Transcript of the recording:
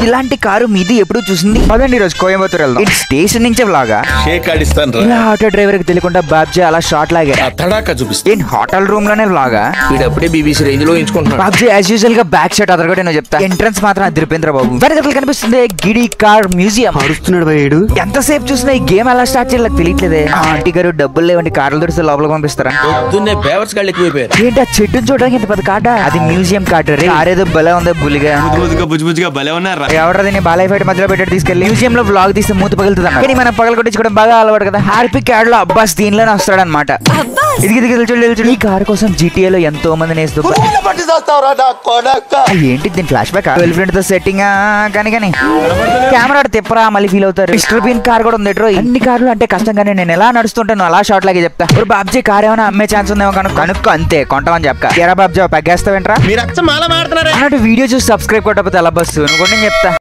ఇలాంటి కారు మీది ఎప్పుడు చూసింది? పదండి ఈ రోజు కోయంబత్తూర్ వెళ్దాం. ఇటు స్టేషన్ నుంచే వ్లాగా ఇలా ఆటో డ్రైవర్ కి తెలియకుండా బాబ్జీ అలా షార్ట్ లాగా ఏంటి హోటల్ రూమ్ లోనే వ్లాగా. వీడప్పుడే బీబీసీ రేంజ్ లో ఎంచుకుంటున్నాడు. బాబ్జీ యాజ్ యూజువల్ గా బ్యాక్ షాట్ అదరగొట్టి నేను చెప్తా. ఎంట్రన్స్ మాత్రం అదిరిపోయిందిరా బాబు. వెనకాల కనిపిస్తుంది గిడి కార్ మ్యూజియం. అరుస్తున్నాడు భయ్యాడు. ఎంతసేపు చూసినా ఈ గేమ్ ఎలా స్టార్ట్ చేయాలి తెలియట్లేదే. ఆంటీ గారు డబ్బులు లేవండి కార్లు దొరికితే లోపలికి పంపిస్తారా? బేవర్స్ గాళ్ళు ఎక్కువైపోయారు. ఏంటి ఆ చెట్టును చూడడానికి ఇంత పెద్ద కాట? అది మ్యూజియం కాట రే. కారేదో భలే ఉంది బుల్లిగా భలే ఉన్నారు. ఎవరది బాలయ్య ఫైట్ మధ్యలో పెట్టి తీసుకెళ్లి మ్యూజియం లో బ్లాగ్ తీస్తే మూత పగులుతుంది. కానీ మనం పగల కొట్టించుకోవడం బాగా అలవాటు కదా. హ్యాపీ యాడ్ లో అబ్బాస్ దీనిలోనే వస్తాడు అనమాట. ఈ కార్ కోసం GTA లో ఎంతో మంది నేస్తూ ఏంటి దీని ఫ్లాష్ బ్యాక్ 12 ఫ్రెండ్ తో సెట్టింగ్ కానీ కెమెరా తిప్పరా మళ్ళీ ఫీల్ అవుతారు. మిస్టర్ బీన్ కార్ కూడా ఉంది. అన్ని కార్లు అంటే కష్టంగానే నేను ఎలా నడుస్తుంటాను అలా షార్ట్ లాగే చెప్తా. ఇప్పుడు బాబ్జీ కార్ ఏమైనా అమ్మే ఛాన్స్ ఉందేమో కనుక్కో అంతే కొంటామని చెప్తా. ఎరా బాబ్జీ పెగ్గేస్తావేంట్రా మీరు అచ్చ మాల మాడుతున్నారా అన్నట్టు వీడియో చూసి సబ్స్క్రైబ్ కొట్టకపోతే ఎలా బస్సు నువ్వు కూడా నేను చెప్తా.